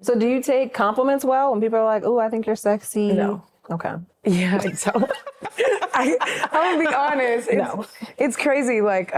So do you take compliments well when people are like, "Oh, I think you're sexy"? No. Okay. Yeah, I don't. I'm gonna be honest. It's crazy. Like,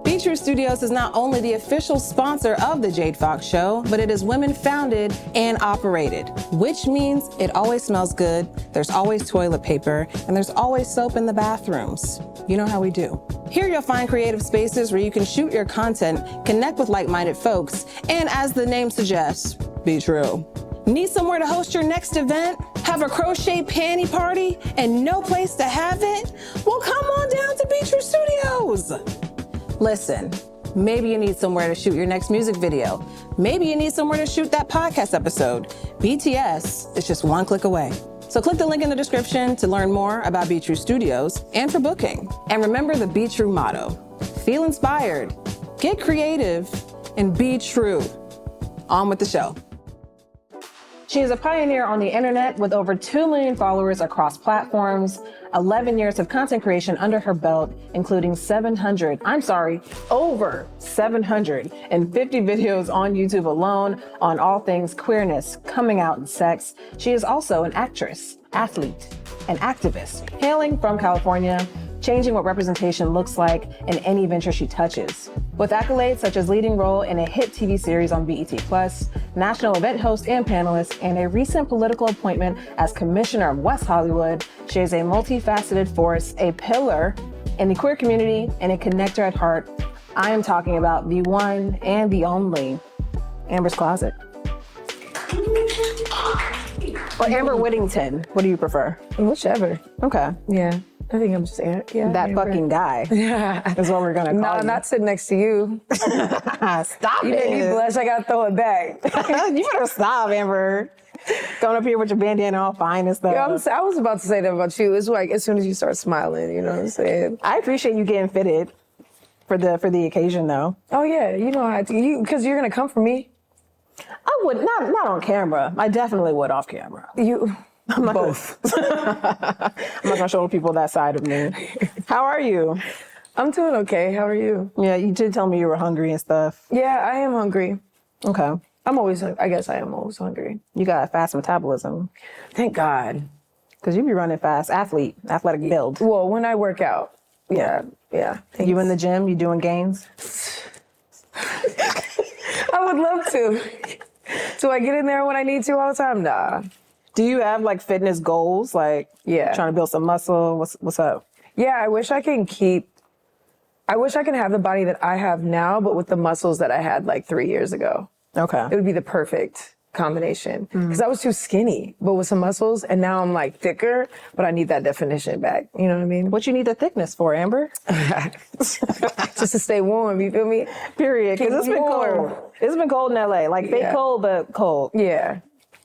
Be True Studios is not only the official sponsor of the Jade Fox Show, but it is women founded and operated, which means it always smells good, there's always toilet paper, and there's always soap in the bathrooms. You know how we do. Here you'll find creative spaces where you can shoot your content, connect with like-minded folks, and as the name suggests, be true. Need somewhere to host your next event? Have a crochet panty party and no place to have it? Well, come on down to Be True Studios. Listen, maybe you need somewhere to shoot your next music video. Maybe you need somewhere to shoot that podcast episode. BTS is just one click away. So click the link in the description to learn more about Be True Studios and for booking. And remember the Be True motto. Feel inspired, get creative, and be true. On with the show. She is a pioneer on the internet with over 2 million followers across platforms, 11 years of content creation under her belt, including over 750 videos on YouTube alone on all things queerness, coming out, and sex. She is also an actress, athlete, and activist, hailing from California, changing what representation looks like in any venture she touches. With accolades such as leading role in a hit TV series on BET+, national event host and panelist, and a recent political appointment as Commissioner of West Hollywood, she is a multifaceted force, a pillar in the queer community, and a connector at heart. I am talking about the one and the only AmbersCloset. Or Amber Whittington, what do you prefer? whichever. Okay. Yeah. I think I'm just, That Amber. fucking guy Yeah. is what we're gonna call No, you. not sitting next to you. Stop You made me it. blush. I gotta throw it back. You better stop, Amber. Going up here with your bandana all fine and stuff. Yeah, I was about to say that about you. It's like as soon as you start smiling, you know what I'm saying? I appreciate you getting fitted for the occasion, though. Oh yeah, you know how to, because you're gonna come for me. I would not on camera. I definitely would off camera. I'm not both. I'm not gonna show people that side of me. How are you? I'm doing okay. How are you? Yeah, you did tell me you were hungry and stuff. Yeah, I am hungry. Okay. I guess I am always hungry. You got a fast metabolism. Thank God. Because you be running fast. Athletic build. Well, when I work out, yeah. You in the gym? You doing gains? I would love to. Do I get in there when I need to all the time? Nah. Do you have like fitness goals? Like trying to build some muscle? What's up? Yeah, I wish I can have the body that I have now, but with the muscles that I had like 3 years ago. Okay. It would be the perfect combination. Because I was too skinny, but with some muscles, and now I'm like thicker, but I need that definition back. You know what I mean? What you need the thickness for, Amber? Just to stay warm, you feel me? Period. Because it's been warm. cold. It's been cold in LA. Like fake cold, but cold. Yeah.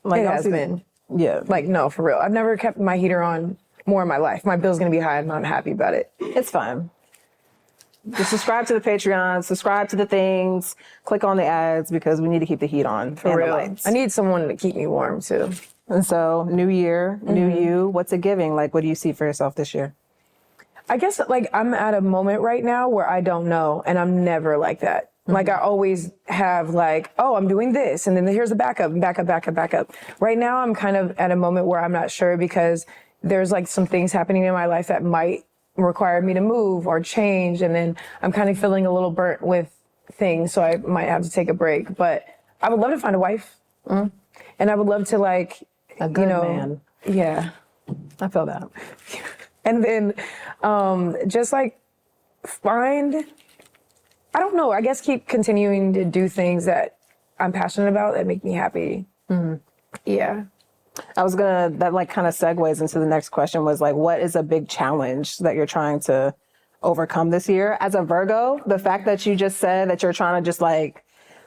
Like It has been. Yeah. Like, no, for real. I've never kept my heater on more in my life. My bill's gonna be high. I'm not happy about it. It's fine. Just subscribe to the Patreon, subscribe to the things, click on the ads because we need to keep the heat on. For real. I need someone to keep me warm too. And so, new year, new you. What's it giving? Like, what do you see for yourself this year? I guess like I'm at a moment right now where I don't know, and I'm never like that. Like I always have like, oh, I'm doing this, and then here's the backup. Right now, I'm kind of at a moment where I'm not sure because there's like some things happening in my life that might require me to move or change, and then I'm kind of feeling a little burnt with things, so I might have to take a break. But I would love to find a wife, and I would love to like, A good man. Yeah, I feel that. and then just like find. I don't know. I guess keep continuing to do things that I'm passionate about that make me happy. Yeah. That like kind of segues into the next question was like, what is a big challenge that you're trying to overcome this year? As a Virgo, the fact that you just said that you're trying to just like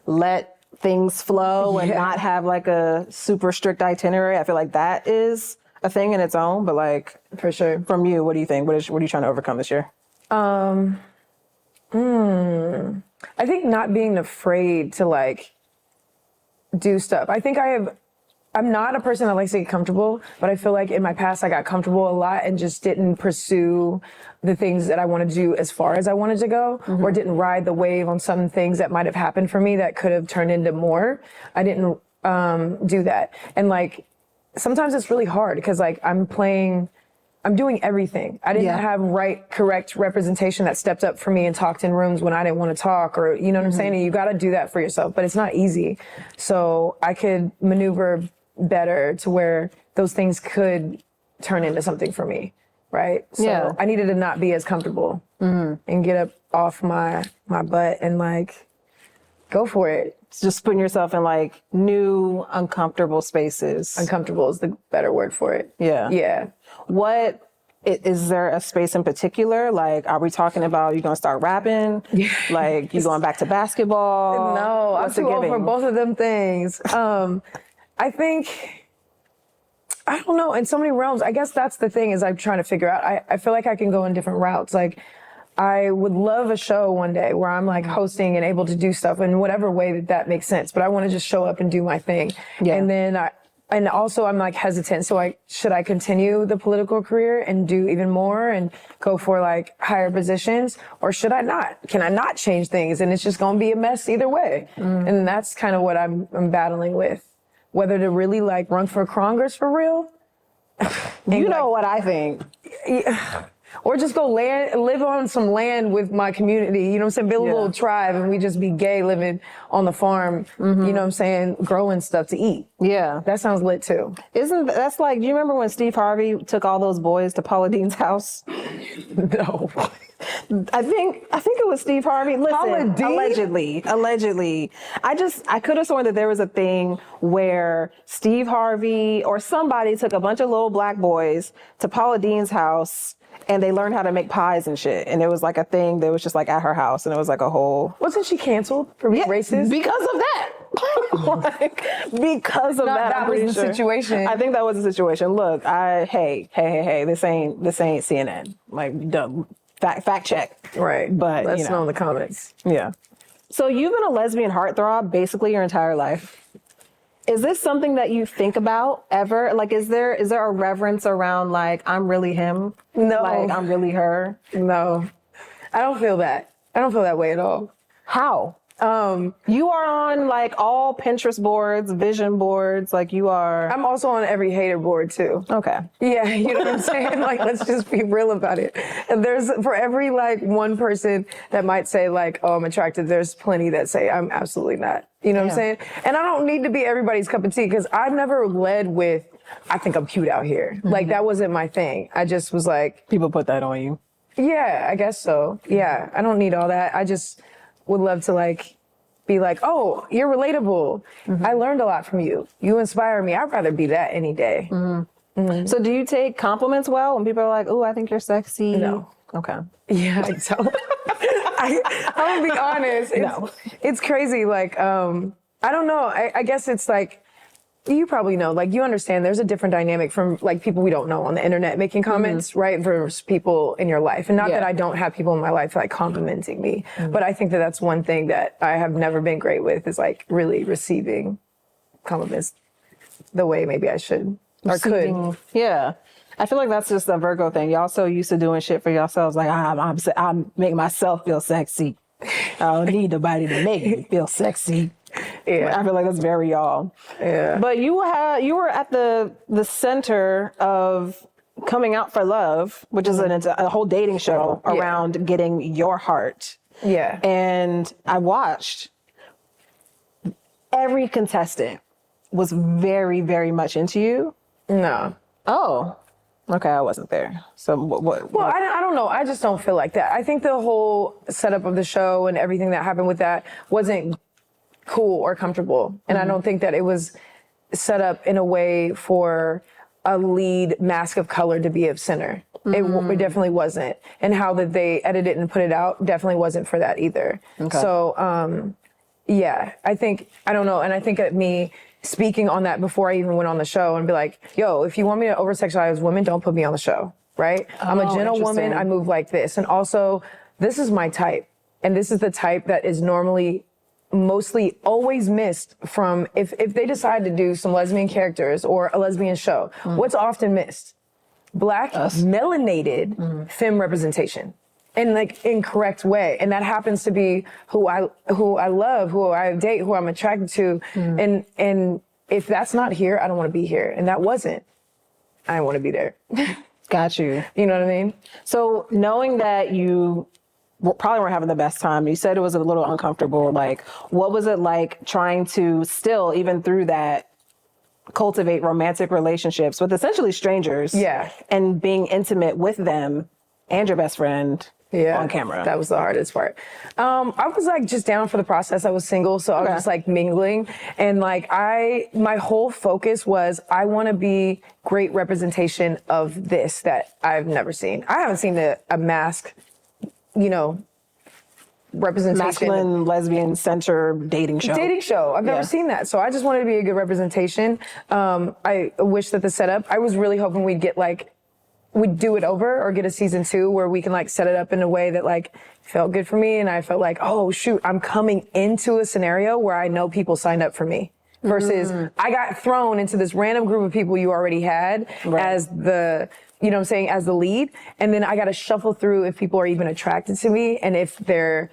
let things flow and not have like a super strict itinerary, I feel like that is a thing in its own. But like, For sure. from you, what do you think? What are you trying to overcome this year? I think not being afraid to like do stuff. I think I have I'm not a person that likes to get comfortable, but I feel like in my past I got comfortable a lot and just didn't pursue the things that I wanted to do as far as I wanted to go, or didn't ride the wave on some things that might have happened for me that could have turned into more. I didn't do that. And like, sometimes it's really hard because like I'm doing everything. I didn't have correct representation that stepped up for me and talked in rooms when I didn't want to talk, or, you know what I'm saying? And you got to do that for yourself, but it's not easy. So I could maneuver better to where those things could turn into something for me, right? So I needed to not be as comfortable and get up off my butt and like go for it. Just putting yourself in like new, uncomfortable spaces. Uncomfortable is the better word for it. Yeah. Yeah. What is there a space in particular? Like, are we talking about you gonna start rapping? Like, you going back to basketball? No, I'm What's it too old giving? for both of them things. I think, I don't know, in so many realms, I guess that's the thing is I'm trying to figure out. I feel like I can go in different routes. Like, I would love a show one day where I'm like hosting and able to do stuff in whatever way that makes sense. But I want to just show up and do my thing. Yeah. And then and also I'm like hesitant. So should I continue the political career and do even more and go for like higher positions, or should I not? Can I not change things? And it's just going to be a mess either way. And that's kind of what I'm battling with, whether to really like run for Congress for real. You know what I think. Or just go live on some land with my community, you know what I'm saying? Build a little tribe and we just be gay living on the farm, you know what I'm saying? Growing stuff to eat. Yeah. That sounds lit too. That's like, do you remember when Steve Harvey took all those boys to Paula Dean's house? No. I think it was Steve Harvey. Listen, allegedly. I could have sworn that there was a thing where Steve Harvey or somebody took a bunch of little black boys to Paula Dean's house and they learned how to make pies and shit. And it was like a thing that was just like at her house, and it was like a whole... Wasn't she canceled for being racist? Because of that. Because of that. That was the situation. I think that was the situation. Look, hey, this ain't CNN. Like, dumb. Fact check. Right. But let us know in the comments. Yeah. So you've been a lesbian heartthrob basically your entire life. Is this something that you think about ever? Like, is there a reverence around like, I'm really him? No. Like, I'm really her? No. I don't feel that. I don't feel that way at all. How? You are on like all Pinterest boards, vision boards, like you are. I'm also on every hater board too. Okay. Yeah, you know what I'm saying? Like, let's just be real about it. And there's, for every like one person that might say like, oh, I'm attracted, there's plenty that say I'm absolutely not. You know what I'm saying? And I don't need to be everybody's cup of tea because I've never led with, I think I'm cute out here. Like, that wasn't my thing. I just was like. People put that on you. Yeah, I guess so. Yeah, I don't need all that. I just would love to like be like, oh, you're relatable. I learned a lot from you. You inspire me. I'd rather be that any day. So do you take compliments well when people are like, oh, I think you're sexy? No. Okay. Yeah, I don't. I'm gonna be honest. It's crazy. Like, I don't know. I guess it's like, you probably know, like, you understand there's a different dynamic from like people we don't know on the internet making comments, right? Versus people in your life. And not that I don't have people in my life like complimenting me, but I think that that's one thing that I have never been great with is like really receiving compliments the way maybe I should or could. Yeah. I feel like that's just a Virgo thing. Y'all so used to doing shit for yourselves. Like, I'm making myself feel sexy. I don't need nobody to make me feel sexy. Yeah, I feel like that's very y'all. Yeah. But you were at the center of Coming Out for Love, which is a whole dating show around getting your heart. Yeah. And I watched. Every contestant was very, very much into you. No. Oh. Okay, I wasn't there. So what? Well, I don't know. I just don't feel like that. I think the whole setup of the show and everything that happened with that wasn't cool or comfortable. And I don't think that it was set up in a way for a lead mask of color to be of center. It definitely wasn't. And how that they edited and put it out definitely wasn't for that either. Okay. So, yeah, I don't know. And I think that me speaking on that before I even went on the show and be like, yo, if you want me to over-sexualize women, don't put me on the show, right? I'm a gentle woman. I move like this. And also, this is my type. And this is the type that is normally mostly always missed from, if they decide to do some lesbian characters or a lesbian show, what's often missed? Black, melanated femme representation in like incorrect way. And that happens to be who I love, who I date, who I'm attracted to. And if that's not here, I don't want to be here. And that wasn't. I didn't want to be there. Got you. You know what I mean? So knowing that you probably weren't having the best time, you said it was a little uncomfortable. Like, what was it like trying to still, even through that, cultivate romantic relationships with essentially strangers? Yeah. And being intimate with them and your best friend on camera? That was the hardest part. I was like just down for the process. I was single, so I was just like mingling. And like my whole focus was, I want to be great representation of this that I've never seen. I haven't seen a mask, representation. Masculine, lesbian center dating show. I've never seen that. So I just wanted to be a good representation. I wish that the setup, I was really hoping we'd do it over or get a season 2 where we can like set it up in a way that like felt good for me. And I felt like, oh shoot, I'm coming into a scenario where I know people signed up for me versus I got thrown into this random group of people you already had as the, as the lead. And then I got to shuffle through if people are even attracted to me and if their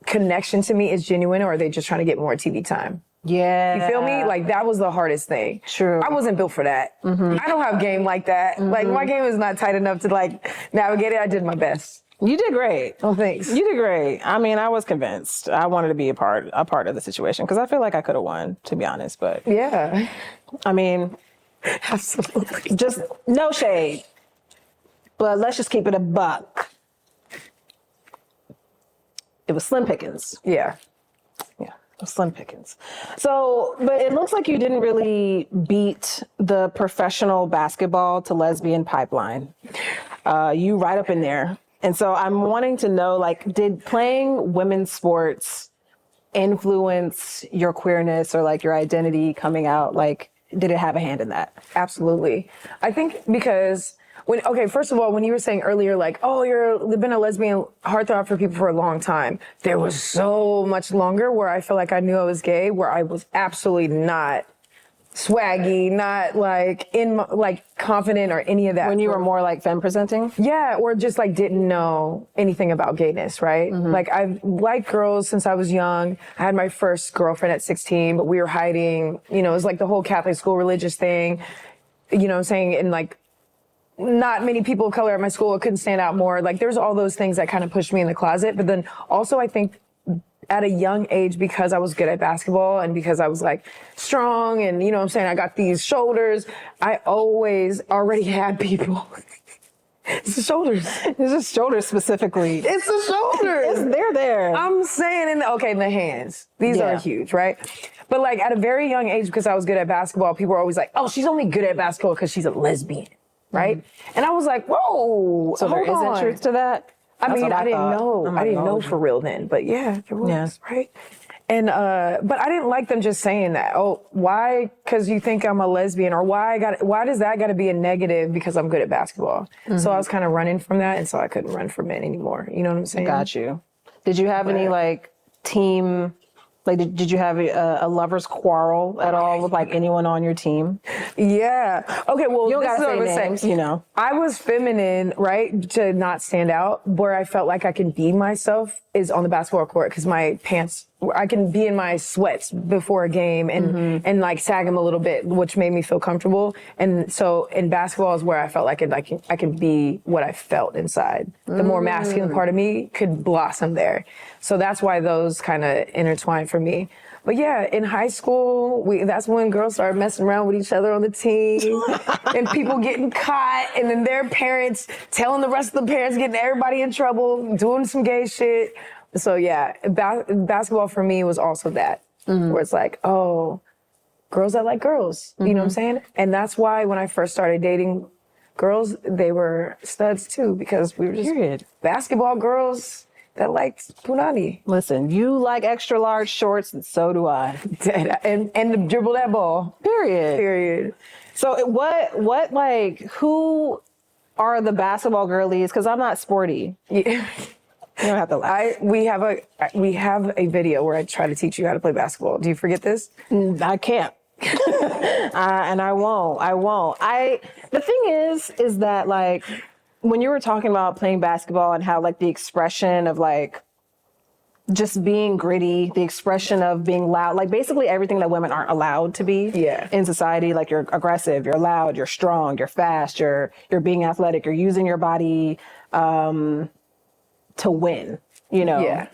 connection to me is genuine or are they just trying to get more TV time. Yeah. You feel me? Like that was the hardest thing. True. I wasn't built for that. I don't have game like that. Like my game is not tight enough to like navigate it. I did my best. You did great. Oh, thanks. You did great. I mean, I was convinced. I wanted to be a part of the situation because I feel like I could have won, to be honest. But Yeah. I mean, Absolutely. just no shade. But let's just keep it a buck. It was slim pickings. Yeah. Yeah, it was slim pickings. So, but it looks like you didn't really beat the professional basketball to lesbian pipeline. You right up in there. And so I'm wanting to know, like, did playing women's sports influence your queerness or like your identity coming out? Like, did it have a hand in that? Absolutely. I think because first of all, when you were saying earlier, like, oh, you've been a lesbian heartthrob for people for a long time. There was so much longer where I feel like I knew I was gay, where I was absolutely not swaggy, not like confident or any of that. When you were more like femme presenting? Yeah, or just like didn't know anything about gayness, right? Like I've liked girls since I was young. I had my first girlfriend at 16, but we were hiding, it was like the whole Catholic school religious thing, what I'm saying? And like, not many people of color at my school couldn't stand out more. Like there's all those things that kind of pushed me in the closet. But then also I think at a young age, because I was good at basketball and because I was like strong and I got these shoulders, I always already had people. It's the shoulders. It's just shoulders specifically. It's the shoulders. They're there. I'm saying in the hands. These are huge, right? But like at a very young age, because I was good at basketball, people were always like, oh, she's only good at basketball because she's a lesbian. Right? And I was like, whoa, so there isn't truth to that? I mean, I didn't know. I didn't know for real then, but yeah, there was, right? And, but I didn't like them just saying that. Oh, why? Because you think I'm a lesbian, or why does that got to be a negative because I'm good at basketball? So I was kind of running from that, and so I couldn't run for men anymore. You know what I'm saying? Got you. Did you have any like team? Like, did you have a lover's quarrel at all with like anyone on your team? Yeah. Okay. Well, You don't this is gotta what I was say names, saying. I was feminine, right? To not stand out, where I felt like I can be myself is on the basketball court because my pants, I can be in my sweats before a game and like sag them a little bit, which made me feel comfortable. And so in basketball is where I felt like I could be what I felt inside. The more masculine part of me could blossom there. So that's why those kind of intertwine for me. But yeah, in high school, that's when girls started messing around with each other on the team and people getting caught and then their parents telling the rest of the parents, getting everybody in trouble, doing some gay shit. So yeah, basketball for me was also that, where it's like, oh, girls that like girls, you know what I'm saying? And that's why when I first started dating girls, they were studs too, because we were just basketball girls that liked punani. Listen, you like extra large shorts, and so do I. And to dribble that ball. Period. So what like, who are the basketball girlies? Because I'm not sporty. Yeah. You don't have to laugh. We have a video where I try to teach you how to play basketball. Do you forget this? I can't. And I won't. The thing is that like, when you were talking about playing basketball and how like the expression of like, just being gritty, the expression of being loud, like basically everything that women aren't allowed to be in society. Like you're aggressive, you're loud, you're strong, you're fast, you're being athletic, you're using your body to win, you know? Yeah.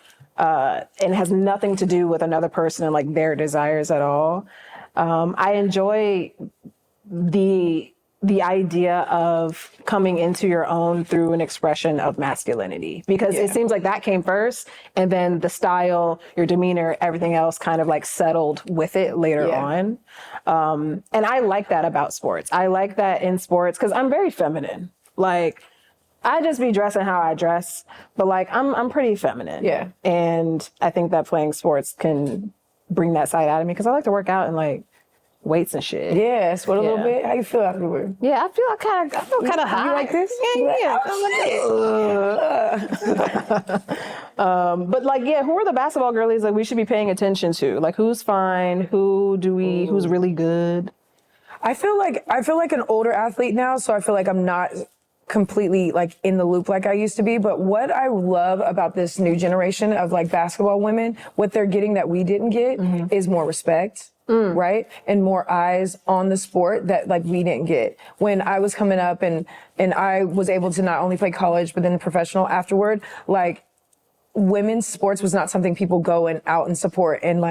And it has nothing to do with another person and like their desires at all. I enjoy the idea of coming into your own through an expression of masculinity, because it seems like that came first, and then the style, your demeanor, everything else kind of like settled with it later on. And I like that about sports. I like that in sports because I'm very feminine. Like I just be dressing how I dress, but like I'm pretty feminine. Yeah. And I think that playing sports can bring that side out of me because I like to work out and like weights and shit. Yeah, sweat a little bit. How you feel afterward? Yeah, I feel kind of high. You like this? But like, yeah, who are the basketball girlies like we should be paying attention to? Like, who's fine? Who's really good? I feel like an older athlete now, so I feel like I'm not completely like in the loop like I used to be. But what I love about this new generation of like basketball women, what they're getting that we didn't get is more respect. Right? And more eyes on the sport that like we didn't get. When I was coming up and I was able to not only play college, but then professional afterward, like women's sports was not something people go and out and support and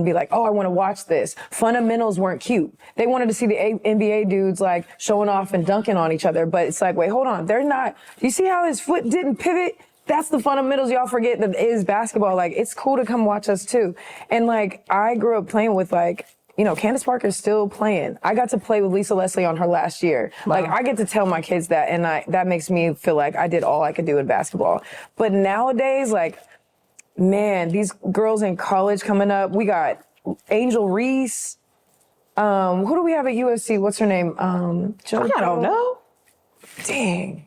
be like, oh, I want to watch this. Fundamentals weren't cute. They wanted to see the NBA dudes like showing off and dunking on each other. But it's like, wait, hold on. They're not. Do you see how his foot didn't pivot? That's the fundamentals y'all forget that is basketball. Like, it's cool to come watch us too. And like, I grew up playing with like, you know, Candace Parker's still playing. I got to play with Lisa Leslie on her last year. Wow. Like, I get to tell my kids that, and that makes me feel like I did all I could do in basketball. But nowadays, like, man, these girls in college coming up, we got Angel Reese. Who do we have at USC? What's her name? I don't know. Dang.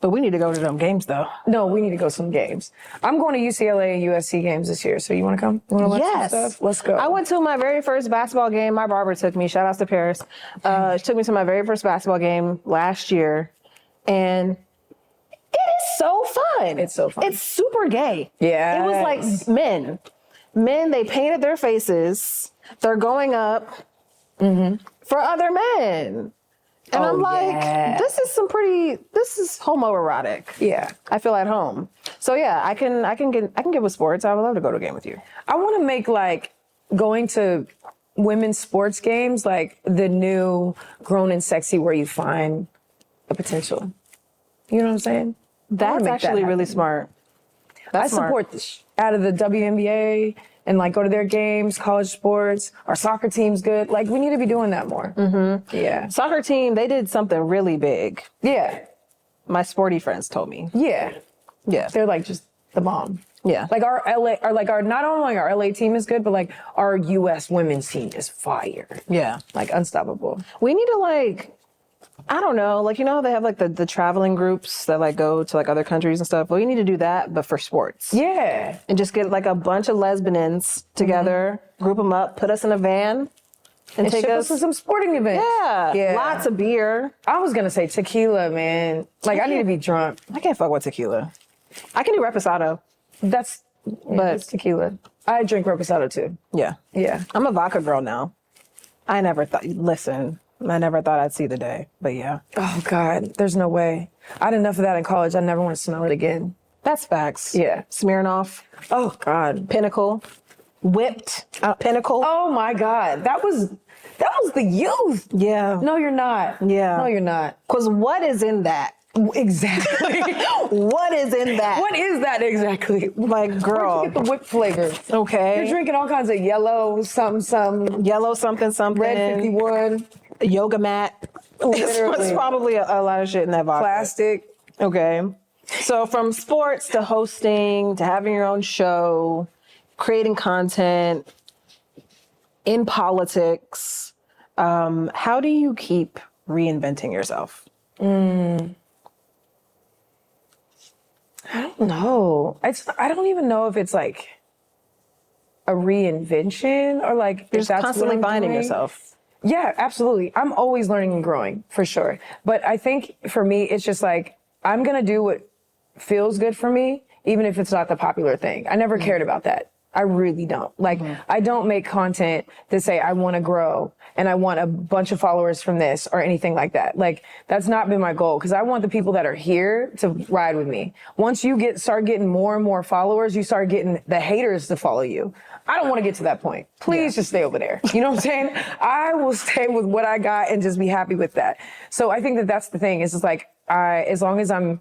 But we need to go to them games, though. No, we need to go to some games. I'm going to UCLA and USC games this year, so you want to come? You want to watch some stuff? Let's go. I went to my very first basketball game. My barber took me. Shout out to Paris. She took me to my very first basketball game last year, and it is so fun. It's so fun. It's super gay. Yeah. It was like men. They painted their faces. They're going up for other men. And I'm like, this is homoerotic. Yeah. I feel at home. So yeah, I can get with sports. I would love to go to a game with you. I want to make like going to women's sports games like the new Grown and Sexy where you find a potential. You know what I'm saying? That's actually really smart. I support this out of the WNBA and like go to their games, college sports. Our soccer team's good. Like we need to be doing that more. Mm-hmm. Yeah. Soccer team, they did something really big. Yeah. My sporty friends told me. Yeah. Yeah. They're like just the bomb. Yeah. Like our not only our LA team is good, but like our US women's team is fire. Yeah. Like unstoppable. We need to like, I don't know, like, you know, they have like the traveling groups that like go to like other countries and stuff. Well, we need to do that, but for sports. Yeah. And just get like a bunch of lesbians together, group them up, put us in a van and take us to some sporting events. Yeah. Lots of beer. I was going to say tequila, man. Like I need to be drunk. I can't fuck with tequila. I can do reposado. But it's tequila. I drink reposado too. Yeah. Yeah. I'm a vodka girl now. I never thought I'd see the day, but yeah. Oh God, there's no way. I had enough of that in college. I never want to smell it again. That's facts. Yeah. Smirnoff. Oh God. Pinnacle. Whipped. Pinnacle. Oh my God. That was the youth. Yeah. No, you're not. Yeah. No, you're not. Because what is in that? Exactly. What is in that? What is that exactly? Like, girl. Where'd you get the whipped flavor? Okay. You're drinking all kinds of yellow something. Yellow something. Red 51. A yoga mat. There's probably a lot of shit in that vodka. Plastic. Okay. So from sports to hosting to having your own show, creating content, in politics, how do you keep reinventing yourself? I don't know. I don't even know if it's like a reinvention or like You're if just constantly finding yourself. Yeah, absolutely. I'm always learning and growing for sure. But I think for me, it's just like, I'm going to do what feels good for me, even if it's not the popular thing. I never cared about that. I really don't. Like, I don't make content to say I want to grow and I want a bunch of followers from this or anything like that. Like, that's not been my goal because I want the people that are here to ride with me. Once you start getting more and more followers, you start getting the haters to follow you. I don't want to get to that point. Please just stay over there. You know what I'm saying? I will stay with what I got and just be happy with that. So I think that that's the thing. It's just like, as long as I'm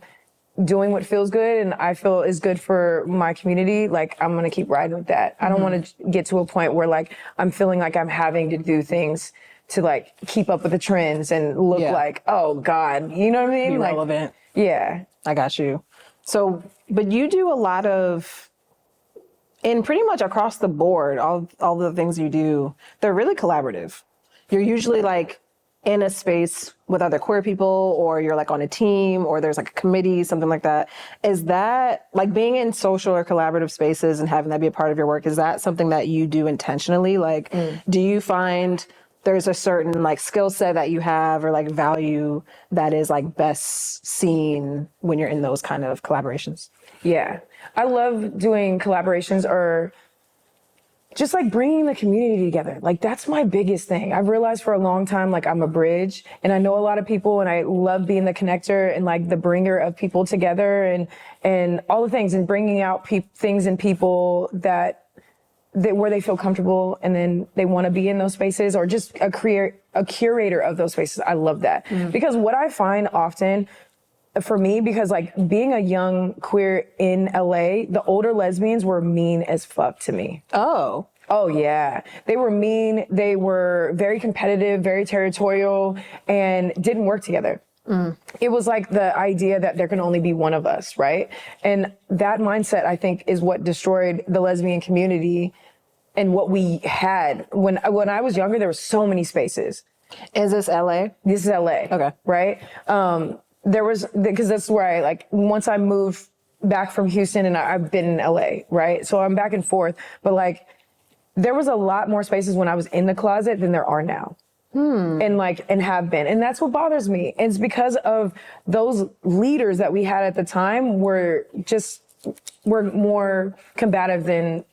doing what feels good and I feel is good for my community, like I'm going to keep riding with that. I don't want to get to a point where like I'm feeling like I'm having to do things to like keep up with the trends and look like, oh God, you know what I mean? Be like, relevant. Yeah. I got you. So, but you do a lot of, and pretty much across the board, all the things you do, they're really collaborative. You're usually like in a space with other queer people, or you're like on a team, or there's like a committee, something like that. Is that like being in social or collaborative spaces and having that be a part of your work? Is that something that you do intentionally? Like, do you find there's a certain like skill set that you have or like value that is like best seen when you're in those kind of collaborations? Yeah. I love doing collaborations or just like bringing the community together. Like that's my biggest thing. I've realized for a long time, like I'm a bridge and I know a lot of people and I love being the connector and like the bringer of people together and all the things and bringing out things in people that where they feel comfortable and then they want to be in those spaces or just a curator of those spaces. I love that because what I find often for me, because like being a young queer in LA, the older lesbians were mean as fuck to me. Oh yeah. They were mean. They were very competitive, very territorial, and didn't work together. It was like the idea that there can only be one of us, right? And that mindset, I think, is what destroyed the lesbian community and what we had. When I was younger, there were so many spaces. Is this LA? This is LA. Okay. Right? There was, because that's where I like, once I moved back from Houston and I've been in LA, right? So I'm back and forth, but like, there was a lot more spaces when I was in the closet than there are now. And have been. And that's what bothers me. And it's because of those leaders that we had at the time were more combative than,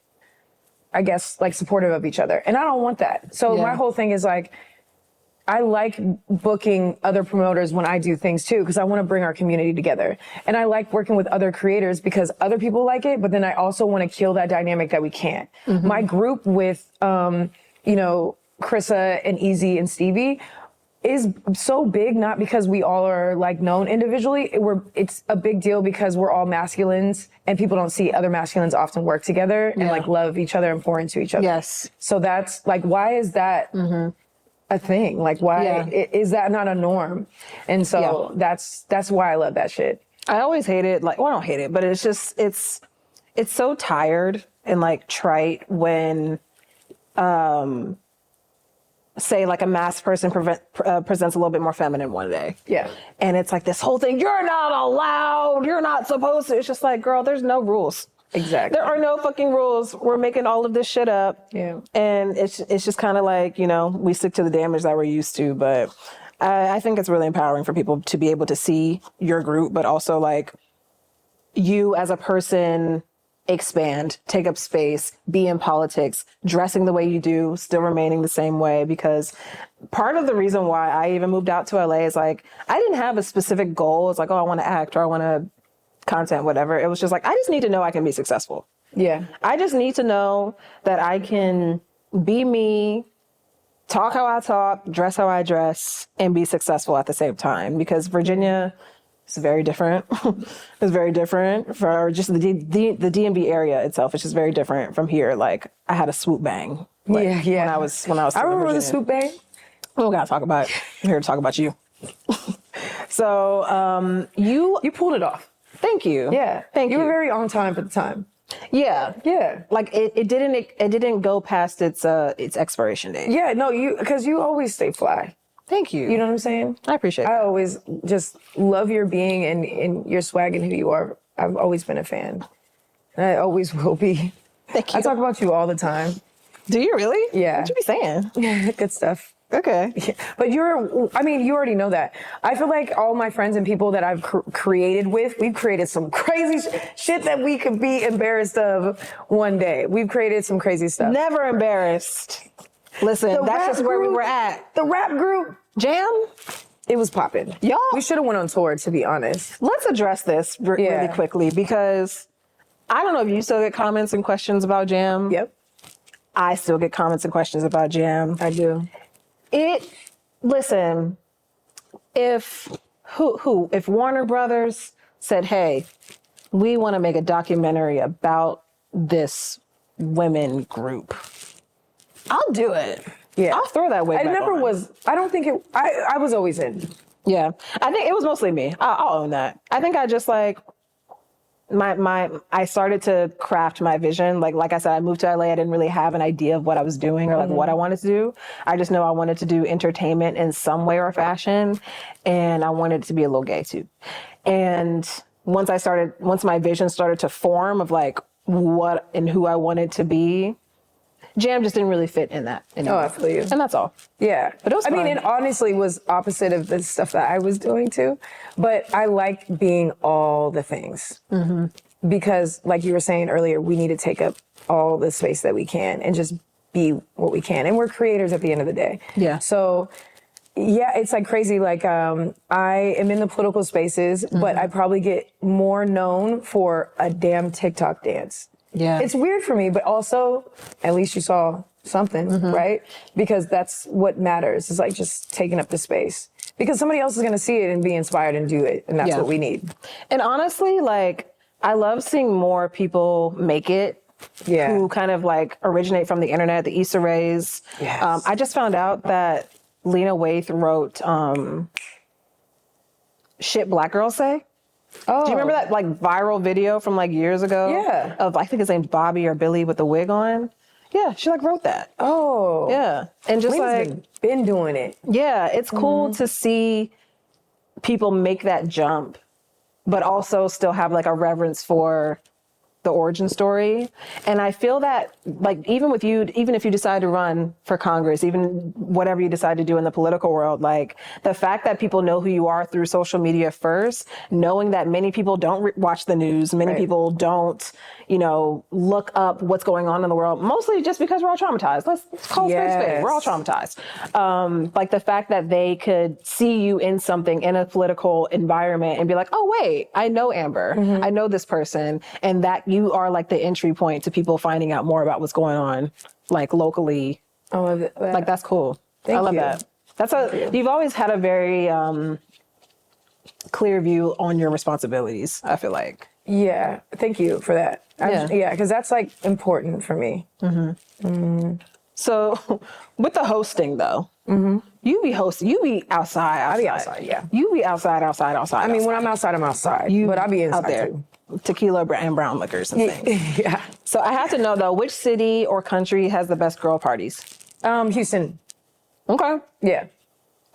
I guess, like supportive of each other. And I don't want that. So my whole thing is like, I like booking other promoters when I do things too, because I want to bring our community together. And I like working with other creators because other people like it, but then I also want to kill that dynamic that we can't. My group with, Krissa and Easy and Stevie is so big, not because we all are like known individually. It's a big deal because we're all masculines and people don't see other masculines often work together and like love each other and pour into each other. Yes. So that's like, why is that a thing? Like, why is that not a norm? And so that's why I love that shit. I always hate it. Like, well, I don't hate it, but it's just, it's so tired and like trite when, say like a masked person presents a little bit more feminine one day. Yeah. And it's like this whole thing, you're not allowed, you're not supposed to. It's just like, girl, there's no rules. Exactly. There are no fucking rules. We're making all of this shit up. Yeah. And it's just kind of like, we stick to the damage that we're used to. But I think it's really empowering for people to be able to see your group, but also like you as a person expand, take up space, be in politics, dressing the way you do, still remaining the same way. Because part of the reason why I even moved out to LA is like, I didn't have a specific goal. It's like, oh, I want to act or I want to content, whatever. It was just like, I just need to know I can be successful. Yeah. I just need to know that I can be me, talk how I talk, dress how I dress, and be successful at the same time. Because Virginia, it's very different. It's very different for just the DMV area itself. It's just very different from here. Like I had a swoop bang. Like, when I was. I remember the swoop bang. We don't gotta talk about it. I'm here to talk about you. So you pulled it off. Thank you. Yeah. Thank you. You were very on time for the time. Yeah. Yeah. Like it didn't go past its expiration date. Yeah. No, because you always stay fly. Thank you. You know what I'm saying? I appreciate it. I always just love your being and your swag and who you are. I've always been a fan. And I always will be. Thank you. I talk about you all the time. Do you really? Yeah. What you be saying? Good stuff. Okay. But you already know that. I feel like all my friends and people that I've created with, we've created some crazy shit that we could be embarrassed of one day. We've created some crazy stuff. Never embarrassed. Listen, that's just where we were at. The rap group. Jam? It was popping. Y'all. We should have went on tour, to be honest. Let's address this really quickly, because I don't know if you still get comments and questions about Jam. Yep. I still get comments and questions about Jam. I do. Listen, if Warner Brothers said, hey, we want to make a documentary about this women group, I'll do it. Yeah. I'll throw that wig back on. I was always in. Yeah. I think it was mostly me. I'll own that. I think I just like, I started to craft my vision. Like I said, I moved to LA. I didn't really have an idea of what I was doing or like what I wanted to do. I just know I wanted to do entertainment in some way or fashion. And I wanted it to be a little gay too. And once my vision started to form of like what and who I wanted to be, Jam just didn't really fit in that anymore. Oh, I feel you. And that's all. Yeah. But it was fun. it honestly was opposite of the stuff that I was doing too. But I like being all the things. Mm-hmm. Because like you were saying earlier, we need to take up all the space that we can and just be what we can. And we're creators at the end of the day. Yeah. So yeah, it's like crazy. Like I am in the political spaces, but I probably get more known for a damn TikTok dance. Yeah. It's weird for me, but also at least you saw something, right? Because that's what matters. It's like just taking up the space. Because somebody else is going to see it and be inspired and do it. And that's what we need. And honestly, like, I love seeing more people make it. Yeah. Who kind of like originate from the internet, the Issa Rays. Yes. I just found out that Lena Waithe wrote Shit Black Girls Say. Oh. Do you remember that like viral video from like years ago? Yeah. Of I think his name's Bobby or Billy with the wig on. Yeah, she like wrote that. Oh. Yeah. And just Lena's been doing it. Yeah, it's cool to see people make that jump, but also still have like a reverence for the origin story. And I feel that like even if you decide to run for Congress, even whatever you decide to do in the political world, like the fact that people know who you are through social media first, knowing that many people don't watch the news, many people don't, look up what's going on in the world, mostly just because we're all traumatized. Let's call spade a spade. We're all traumatized. Like the fact that they could see you in something in a political environment and be like, oh wait, I know Amber. I know this person. And that you are like the entry point to people finding out more about what's going on, like locally. I love it. Like that's cool. I love that. You've always had a very clear view on your responsibilities, I feel like. Yeah. Thank you for that. Yeah, because that's like important for me. So with the hosting though, you be hosting, you be outside. I be outside, yeah. You be outside. I mean, when I'm outside, I'm outside. But I be inside out there. too. Tequila and brown liquors and things. Yeah. So I have to know though, which city or country has the best girl parties? Houston. Okay. Yeah.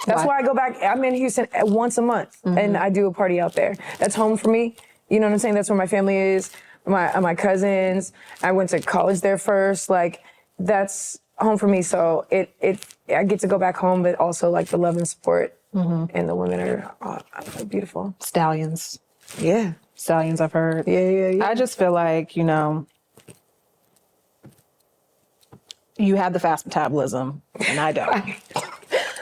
That's why I go back. I'm in Houston once a month and I do a party out there. That's home for me. You know what I'm saying? That's where my family is, my cousins. I went to college there first. Like that's home for me. So I get to go back home, but also like the love and support and the women are beautiful. Stallions. Yeah. Stallions, I've heard. Yeah. I just feel like, you have the fast metabolism and I don't.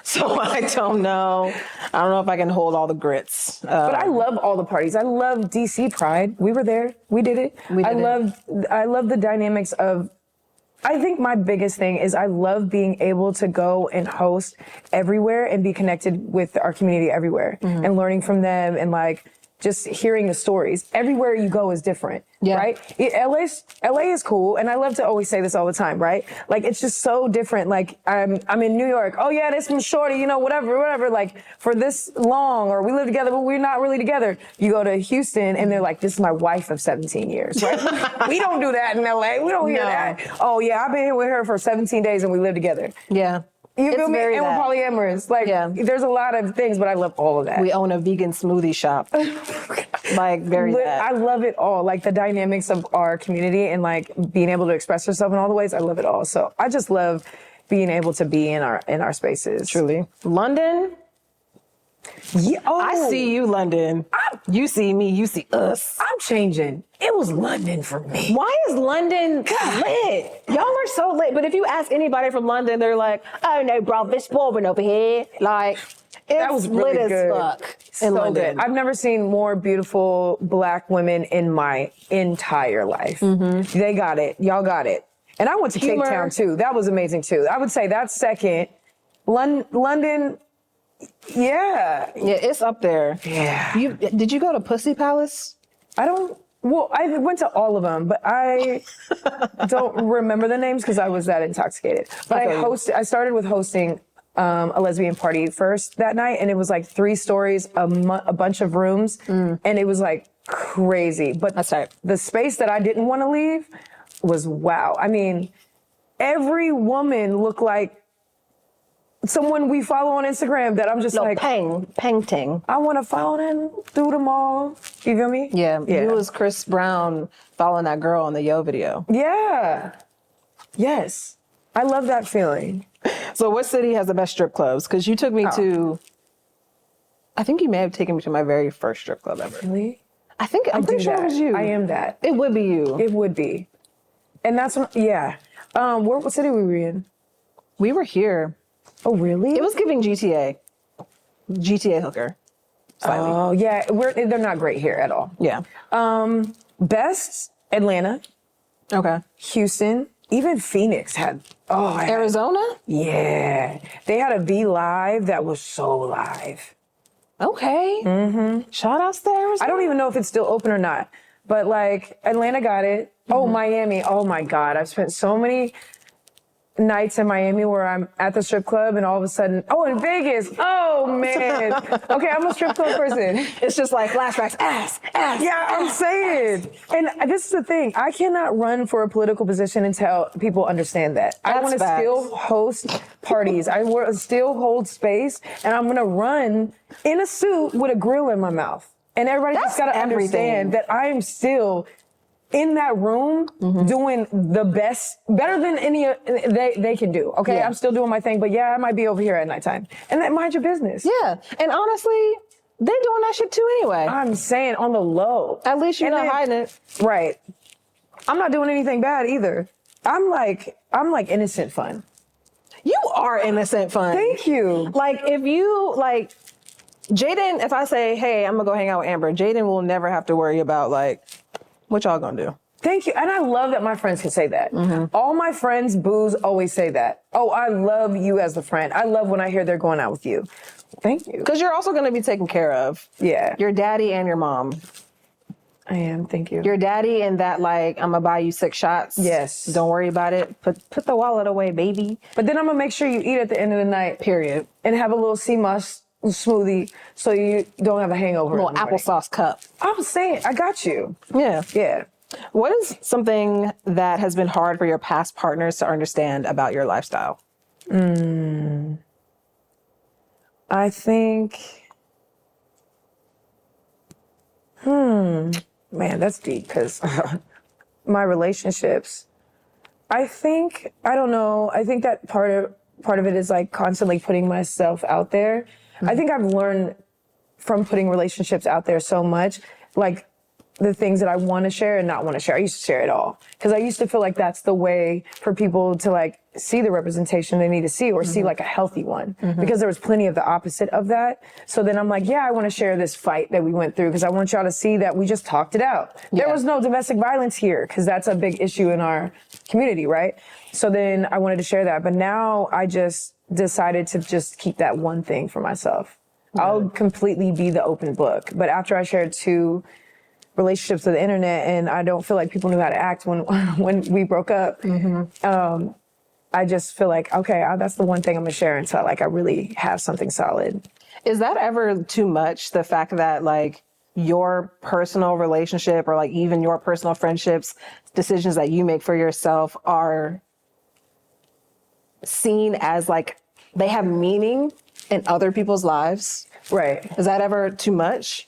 So I don't know. I don't know if I can hold all the grits. But I love all the parties. I love DC Pride. We were there. We did it. I love the dynamics of, I think my biggest thing is I love being able to go and host everywhere and be connected with our community everywhere and learning from them and like just hearing the stories. Everywhere you go is different, right? LA is cool, and I love to always say this all the time, right? Like it's just so different. Like I'm in New York. Oh yeah, this from shorty, whatever. Like for this long, or we live together, but we're not really together. You go to Houston, and they're like, this is my wife of 17 years, right? We don't do that in LA. We don't hear that. Oh yeah, I've been here with her for 17 days, and we live together. Yeah. You feel me? And we're polyamorous. Like, there's a lot of things, but I love all of that. We own a vegan smoothie shop. Like very I love it all. Like the dynamics of our community and like being able to express yourself in all the ways. I love it all. So I just love being able to be in our spaces. Truly. London. Yeah, I see you, London. You see me, you see us. I'm changing. It was London for me. Why is London lit? Y'all are so lit. But if you ask anybody from London, they're like, oh no, bro, it's boring over here. Like, That was it's really lit good. as fuck in So London. good. I've never seen more beautiful Black women in my entire life. They got it. Y'all got it. And I went to Humor. Cape Town too. That was amazing too. I would say that's second. London, yeah. Yeah, it's up there. Yeah. Did you go to Pussy Palace? Well, I went to all of them, but I don't remember the names because I was that intoxicated. But I started with hosting a lesbian party first that night, and it was like 3 stories, a bunch of rooms, and it was like crazy. But That's right. The space that I didn't want to leave was wow. I mean, every woman looked like someone we follow on Instagram that I'm just like, painting. I want to follow them through them all. You feel me? Yeah, it was Chris Brown following that girl in the Yo video. Yeah. Yes. I love that feeling. So what city has the best strip clubs? Because you took me to, I think you may have taken me to my very first strip club ever. Really? I'm pretty sure it was you. I am that. It would be you. It would be. And that's when, yeah. What city were we in? We were here. Oh, really? It was giving GTA hooker. Slightly. Oh, yeah. They're not great here at all. Yeah. Best, Atlanta, Okay. Houston, even Phoenix had, Arizona? yeah. They had a V Live that was so live. Okay. Mm-hmm. Shout outs to Arizona. I don't even know if it's still open or not, but like Atlanta got it. Oh, Miami. Oh my God. I've spent so many nights in Miami where I'm at the strip club and all of a sudden, in Vegas. Oh man. Okay, I'm a strip club person. It's just like flashbacks, ass. Yeah, I'm saying. And this is the thing. I cannot run for a political position until people understand that. I That's want to facts. still host parties. I want to still hold space, and I'm going to run in a suit with a grill in my mouth. And everybody just got to understand that I am still in that room doing the better than any they can do. Okay, Yeah. I'm still doing my thing, but yeah, I might be over here at nighttime. And that mind your business. Yeah. And honestly, they're doing that shit too anyway. I'm saying on the low. At least you're not hiding it. Right. I'm not doing anything bad either. I'm like innocent fun. You are innocent fun. Thank you. Like if you like Jayden, if I say, hey, I'm gonna go hang out with Amber, Jayden will never have to worry about like, what y'all gonna do? Thank you. And I love that my friends can say that. All my friends, boos, always say that. Oh, I love you as a friend. I love when I hear they're going out with you. Thank you. Because you're also gonna be taken care of. Yeah. Your daddy and your mom. I am. Thank you. Your daddy and that like, I'm gonna buy you 6 shots. Yes. Don't worry about it. Put the wallet away, baby. But then I'm going to make sure you eat at the end of the night. Period. And have a little sea moss smoothie so you don't have a hangover. A little applesauce cup. I was saying, I got you. Yeah. Yeah. What is something that has been hard for your past partners to understand about your lifestyle? I think, man, that's deep because my relationships, I don't know. I think that part of it is like constantly putting myself out there. I think I've learned from putting relationships out there so much, like the things that I want to share and not want to share. I used to share it all because I used to feel like that's the way for people to like see the representation they need to see or see like a healthy one because there was plenty of the opposite of that. So then I'm like, yeah, I want to share this fight that we went through because I want y'all to see that we just talked it out. Yeah. There was no domestic violence here because that's a big issue in our community, right? So then I wanted to share that. But now I just decided to just keep that one thing for myself. I'll completely be the open book. But after I shared 2 relationships with the internet and I don't feel like people knew how to act when we broke up, I just feel like, okay, that's the one thing I'm gonna share until like I really have something solid. Is that ever too much? The fact that like your personal relationship or like even your personal friendships, decisions that you make for yourself are seen as like they have meaning in other people's lives? Right. Is that ever too much?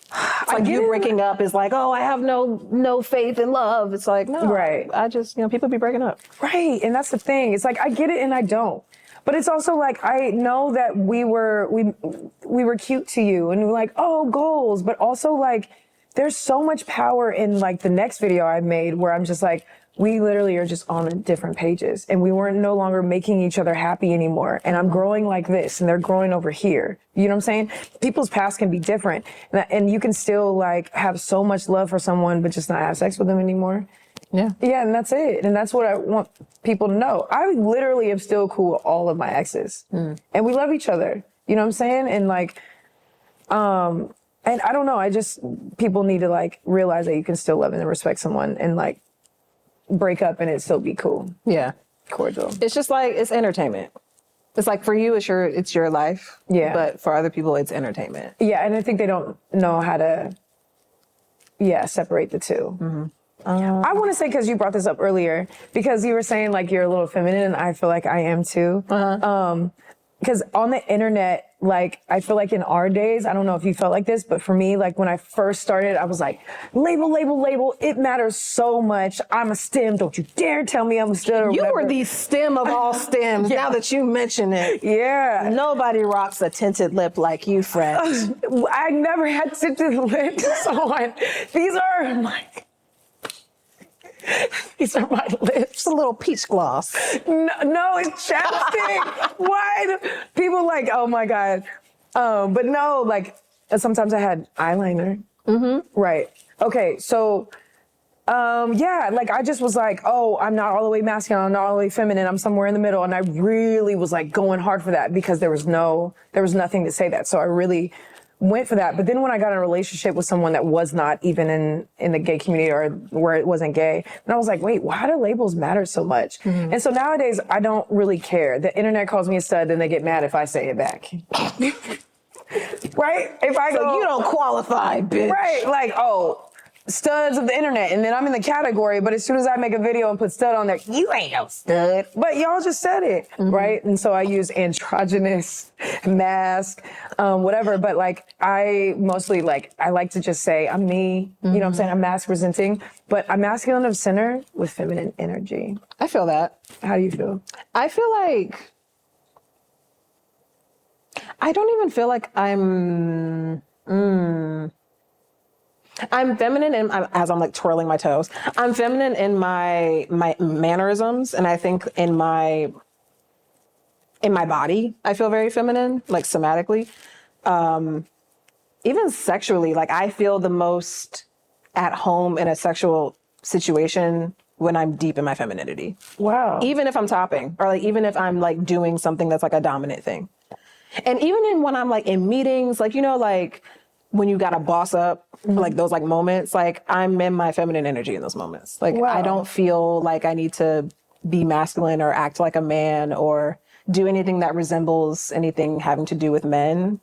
It's like you breaking up is like, oh, I have no faith in love. It's like, no, Right. I just, people be breaking up. Right. And that's the thing. It's like, I get it and I don't. But it's also like, I know that we were cute to you and we're like, oh, goals. But also like, there's so much power in like the next video I made where I'm just like, we literally are just on different pages and we weren't no longer making each other happy anymore. And I'm growing like this and they're growing over here. You know what I'm saying? People's past can be different and you can still like have so much love for someone, but just not have sex with them anymore. Yeah. Yeah. And that's it. And that's what I want people to know. I literally am still cool with all of my exes and we love each other. You know what I'm saying? And like, and I don't know. People need to like realize that you can still love and respect someone and like, break up and it still be cool. Yeah. Cordial. It's just like, it's entertainment. It's like for you, it's your life. Yeah. But for other people, it's entertainment. Yeah. And I think they don't know how to, separate the two. Mm-hmm. I want to say, because you brought this up earlier, because you were saying like you're a little feminine and I feel like I am too. Because on the internet, like, I feel like in our days, I don't know if you felt like this, but for me, like when I first started, I was like, label, label, label. It matters so much. I'm a STEM. Don't you dare tell me I'm a STEM or You whatever. were the STEM of all STEMs. Now that you mention it. Yeah. Nobody rocks a tinted lip like you, Fred. I never had tinted lips on. These are my lips. It's a little peach gloss. No, it's chapstick. What? People like, oh my God. But no, like sometimes I had eyeliner. Mm-hmm. Right. Okay. So, like I just was like, oh, I'm not all the way masculine. I'm not all the way feminine. I'm somewhere in the middle. And I really was like going hard for that because there was nothing to say that. So I really went for that. But then when I got in a relationship with someone that was not even in the gay community or where it wasn't gay, and I was like, wait, why do labels matter so much? Mm-hmm. And so nowadays I don't really care. The internet calls me a stud, then they get mad if I say it back. Right? If I go, you don't qualify, bitch. Right? Like, oh, studs of the internet, and then I'm in the category, but as soon as I make a video and put stud on there, you ain't no stud. But y'all just said it, right? And so I use androgynous, mask, whatever. But like, I mostly I like to just say I'm me. You know what I'm saying? I'm mask presenting, but I'm masculine of center with feminine energy. I feel that. How do you feel? I feel like I don't even feel like I'm feminine as I'm like twirling my toes. I'm feminine in my mannerisms, and I think in my body, I feel very feminine, like somatically. Even sexually, like I feel the most at home in a sexual situation when I'm deep in my femininity. Wow. Even if I'm topping, or like even if I'm like doing something that's like a dominant thing. And even when I'm like in meetings, like, like when you gotta boss up, like those like moments, like I'm in my feminine energy in those moments. Like I don't feel like I need to be masculine or act like a man or do anything that resembles anything having to do with men.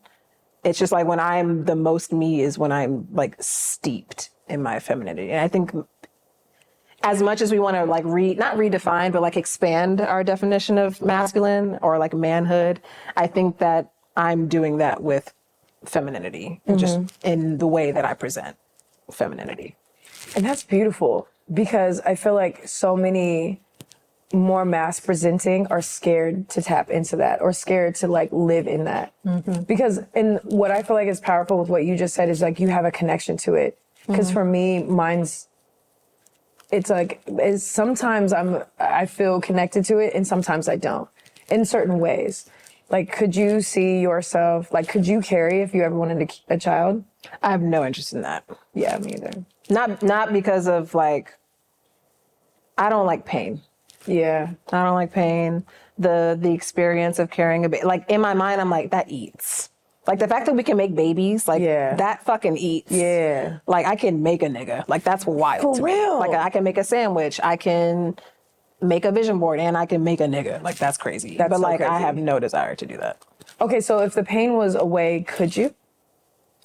It's just like when I'm the most me is when I'm like steeped in my femininity. And I think as much as we want to like not redefine, but like expand our definition of masculine or like manhood, I think that I'm doing that with femininity, just in the way that I present femininity. And that's beautiful because I feel like so many more mask presenting are scared to tap into that or scared to like live in that. Because and what I feel like is powerful with what you just said is like you have a connection to it. Because for me, sometimes I feel connected to it and sometimes I don't in certain ways. Like, could you see yourself, like, could you carry if you ever wanted a child? I have no interest in that. Yeah, me either. Not because of like, I don't like pain. Yeah. I don't like pain. The experience of carrying a baby, like in my mind, I'm like, that eats. Like the fact that we can make babies, like that fucking eats. Yeah. Like I can make a nigga. Like that's wild. For real. Like I can make a sandwich. I can make a vision board and I can make a nigga. Like that's crazy. That's but so like crazy. I have no desire to do that. Okay, so if the pain was away, could you?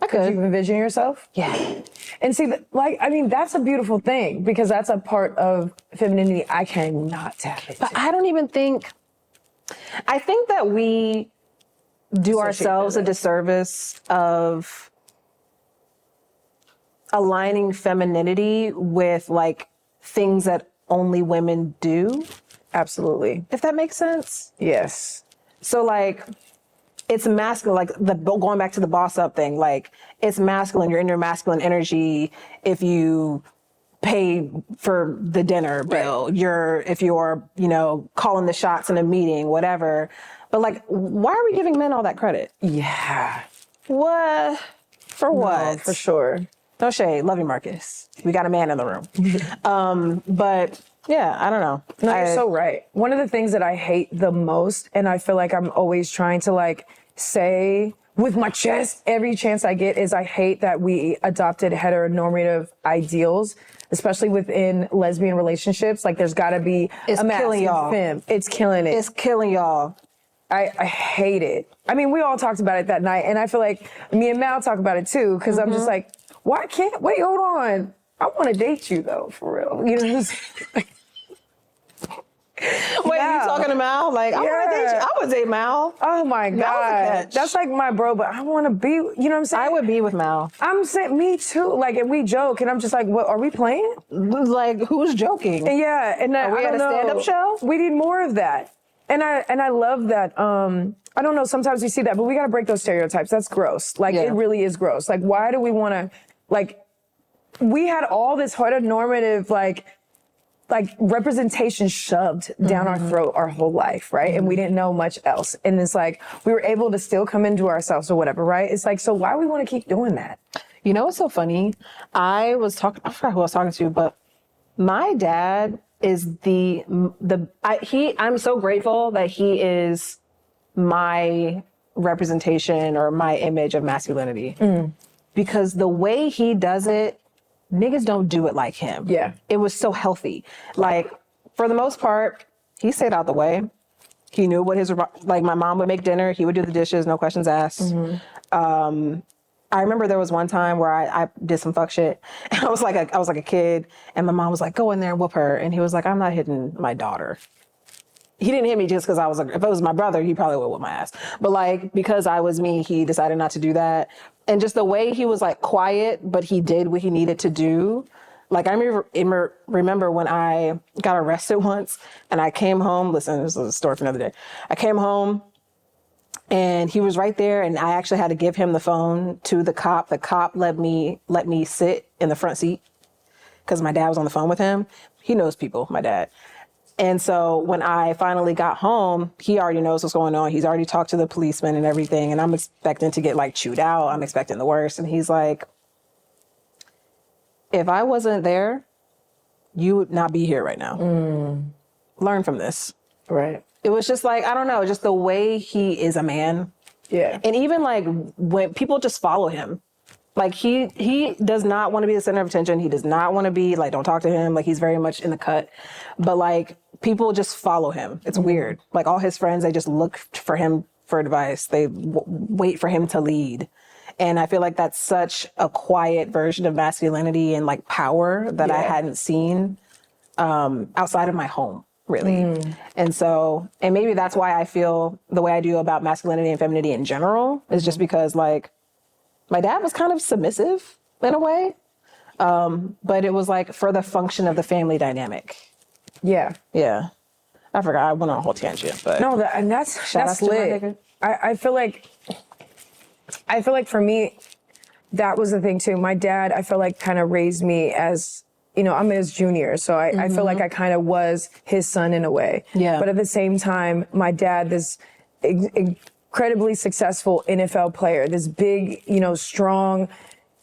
Could you envision yourself? Yeah. And see, that's a beautiful thing because that's a part of femininity I cannot tap into. But I don't even think, I think that we do ourselves a disservice of aligning femininity with like things that only women do, Absolutely. if that makes sense. Yes. So like, it's masculine, like going back to the boss up thing, like it's masculine, you're in your masculine energy if you pay for the dinner bill, if you're, you know, calling the shots in a meeting, whatever. But like, why are we giving men all that credit? Yeah. What? For what? No, for sure. No shade. Love you, Marcus. We got a man in the room. But yeah, I don't know. No, you're so right. One of the things that I hate the most, and I feel like I'm always trying to like say with my chest every chance I get, is I hate that we adopted heteronormative ideals, especially within lesbian relationships. Like there's gotta be It's a killing y'all. femme. It's killing it. It's killing y'all. I hate it. I mean, we all talked about it that night, and I feel like me and Mal talk about it too, because I'm just like, wait, hold on. I want to date you though, for real. You know what I'm saying? Wait, you talking to Mal? Like, I want to date you. I would date Mal. Oh my Mal's a God. catch. That's like my bro, but I want to be, you know what I'm saying? I would be with Mal. I'm saying, me too. Like, and we joke, and I'm just like, what, are we playing? Like, who's joking? And yeah, and Are we I at a don't know. stand-up show? We need more of that. And I love that. I don't know, sometimes we see that, but we got to break those stereotypes. That's gross. Like, it really is gross. Like, why do we want to, like, we had all this heteronormative, like representation shoved down our throat our whole life, right? And we didn't know much else. And it's like, we were able to still come into ourselves or whatever, right? It's like, so why we want to keep doing that? You know what's so funny? I forgot who I was talking to, but my dad is I'm so grateful that he is my representation or my image of masculinity. Because the way he does it, niggas don't do it like him. Yeah. It was so healthy. Like, for the most part, he stayed out the way. He knew what like my mom would make dinner. He would do the dishes, no questions asked. I remember there was one time where I did some fuck shit. And I was like a kid, and my mom was like, go in there and whoop her. And he was like, I'm not hitting my daughter. He didn't hit me just because I was like, if it was my brother, he probably would whip my ass. But like, because I was me, he decided not to do that. And just the way he was like quiet, but he did what he needed to do. Like, I remember when I got arrested once and I came home. Listen, this is a story for another day. I came home and he was right there, and I actually had to give him the phone to the cop. The cop let me sit in the front seat because my dad was on the phone with him. He knows people, my dad. And so when I finally got home, he already knows what's going on. He's already talked to the policeman and everything. And I'm expecting to get like chewed out. I'm expecting the worst. And he's like, if I wasn't there, you would not be here right now. Learn from this. Right. It was just like, I don't know, just the way he is a man. Yeah. And even like when people just follow him, like he does not want to be the center of attention. He does not want to be like, don't talk to him. Like, he's very much in the cut, but like people just follow him. It's weird. Like, all his friends, they just look for him for advice. They wait for him to lead. And I feel like that's such a quiet version of masculinity and like power that I hadn't seen outside of my home, really. And so, and maybe that's why I feel the way I do about masculinity and femininity in general, is just because like my dad was kind of submissive in a way, but it was like for the function of the family dynamic. Yeah. Yeah. I forgot. I went on a whole tangent, but No, that's out to my lit. nigga. I feel like for me, that was the thing too. My dad, I feel like, kind of raised me as, you know, I'm his junior, so I feel like I kind of was his son in a way. Yeah. But at the same time, my dad, this incredibly successful NFL player, this big, you know, strong,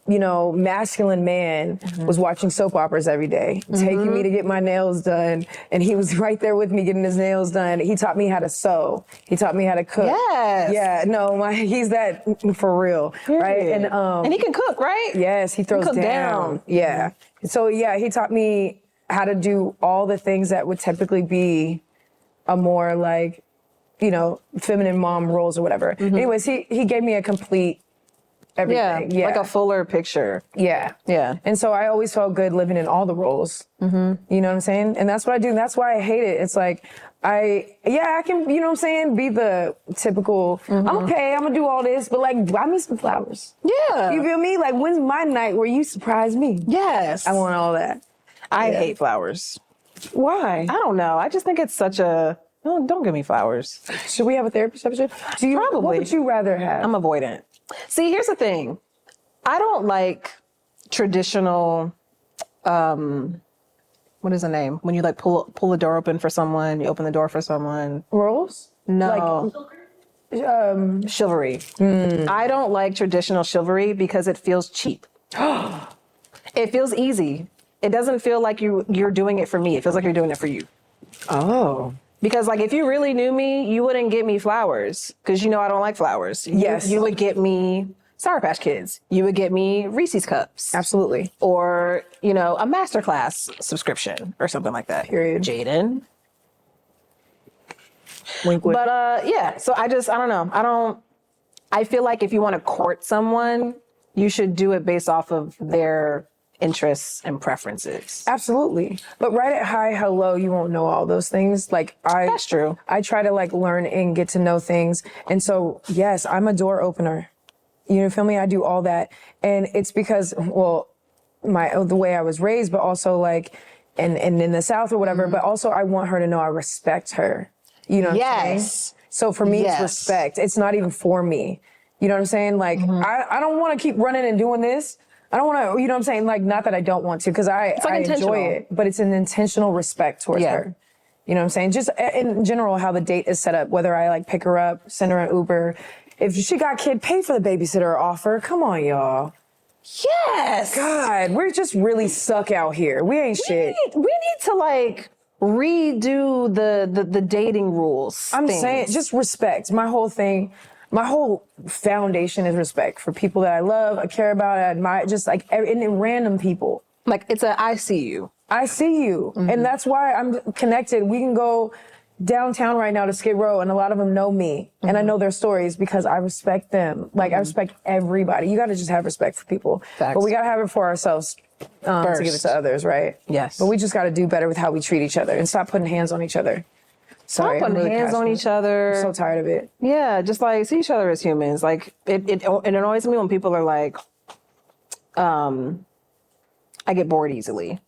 you know, masculine man, was watching soap operas every day, taking me to get my nails done. And he was right there with me getting his nails done. He taught me how to sew. He taught me how to cook. Yes. Yeah, no, he's that for real, right? And he can cook, right? Yes, he throws cook down. down. Yeah. So yeah, he taught me how to do all the things that would typically be a more like, you know, feminine mom roles or whatever. Anyways, he gave me a complete everything. Yeah. Like a fuller picture. Yeah. Yeah. And so I always felt good living in all the roles. Mm-hmm. You know what I'm saying? And that's what I do. And that's why I hate it. It's like, I can, you know what I'm saying, be the typical, I'm okay, I'm gonna do all this, but like, buy me some flowers. Yeah. You feel me? Like, when's my night where you surprise me? Yes. I want all that. I hate flowers. Why? I don't know. I just think it's such a, no, don't give me flowers. Should we have a therapy session? Probably. What would you rather have? I'm avoidant. See, here's the thing. I don't like traditional, what is the name? When you like pull the door open for someone, you open the door for someone. Roles? No. Chivalry. I don't like traditional chivalry because it feels cheap. It feels easy. It doesn't feel like you're doing it for me. It feels like you're doing it for you. Oh. Because like if you really knew me, you wouldn't get me flowers because you know I don't like flowers. Yes. You would get me Sour Patch Kids. You would get me Reese's Cups. Absolutely. Or, you know, a masterclass subscription or something like that. Period. Jayden. Wink, wink. But yeah, so I don't know. I feel like if you want to court someone, you should do it based off of their interests and preferences. Absolutely. But right at high, hello, you won't know all those things. Like That's true. I try to like learn and get to know things. And so, yes, I'm a door opener. You feel me? I do all that. And it's because, well, the way I was raised, but also like, and in the South or whatever, but also I want her to know I respect her. You know what I'm saying? So for me, it's respect. It's not even for me. You know what I'm saying? Like, I don't want to keep running and doing this. I don't want to, you know what I'm saying? Like, not that I don't want to, because I enjoy it, but it's an intentional respect towards her. You know what I'm saying? Just in general, how the date is set up, whether I like pick her up, send her an Uber. If she got kid, pay for the babysitter offer. Come on, y'all. Yes. God, we're just really suck out here. We ain't shit. We need to like redo the dating rules. I'm saying just respect. My whole foundation is respect for people that I love, I care about, I admire, just like and random people. Like it's I see you. I see you. And that's why I'm connected. We can go downtown right now to Skid Row and a lot of them know me and I know their stories because I respect them. Like I respect everybody. You got to just have respect for people. Facts. But we got to have it for ourselves to give it to others, right? Yes. But we just got to do better with how we treat each other and stop putting hands on each other. Sorry, Stop putting hands on each other. I'm so tired of it. Yeah, just like see each other as humans. Like it annoys me when people are like, I get bored easily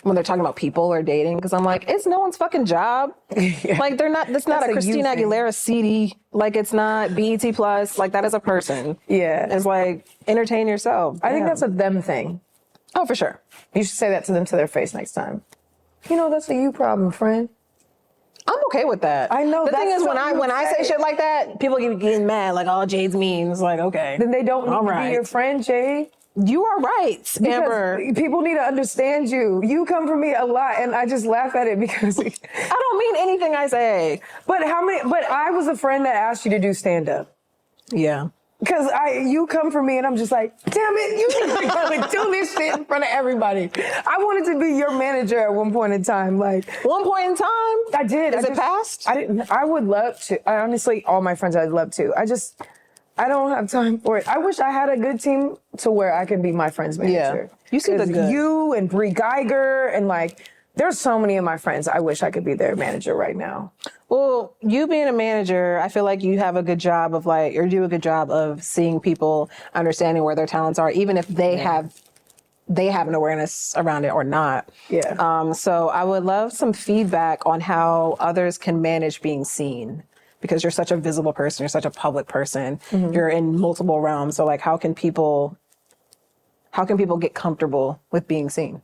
when they're talking about people or dating because I'm like, it's no one's fucking job. Like they're not. That's not a Christina Aguilera CD. Like it's not BET Plus. Like that is a person. Yeah, it's like entertain yourself. I think that's a them thing. Oh, for sure. You should say that to them to their face next time. You know, that's a you problem, friend. I'm okay with that. I know. The thing is, when I say shit like that, people get getting mad. Like, oh, Jade's mean. It's like, okay. Then they don't need to be your friend, Jade. You are right, Amber. People need to understand you. You come for me a lot, and I just laugh at it because I don't mean anything I say. But I was a friend that asked you to do stand up. Yeah. Because you come for me and I'm just like, damn it, you need to like, do this shit in front of everybody. I wanted to be your manager at one point in time. Like one point in time? I did. Is it past? I didn't. I would love to. I honestly, all my friends, I'd love to. I don't have time for it. I wish I had a good team to where I can be my friend's manager. Yeah. You see the good. You and Bree Geiger and like, there's so many of my friends. I wish I could be their manager right now. Well, you being a manager, I feel like you have a good job of like, or do a good job of seeing people, understanding where their talents are, even if they have an awareness around it or not. Yeah. So I would love some feedback on how others can manage being seen because you're such a visible person. You're such a public person. Mm-hmm. You're in multiple realms. So like, how can people get comfortable with being seen?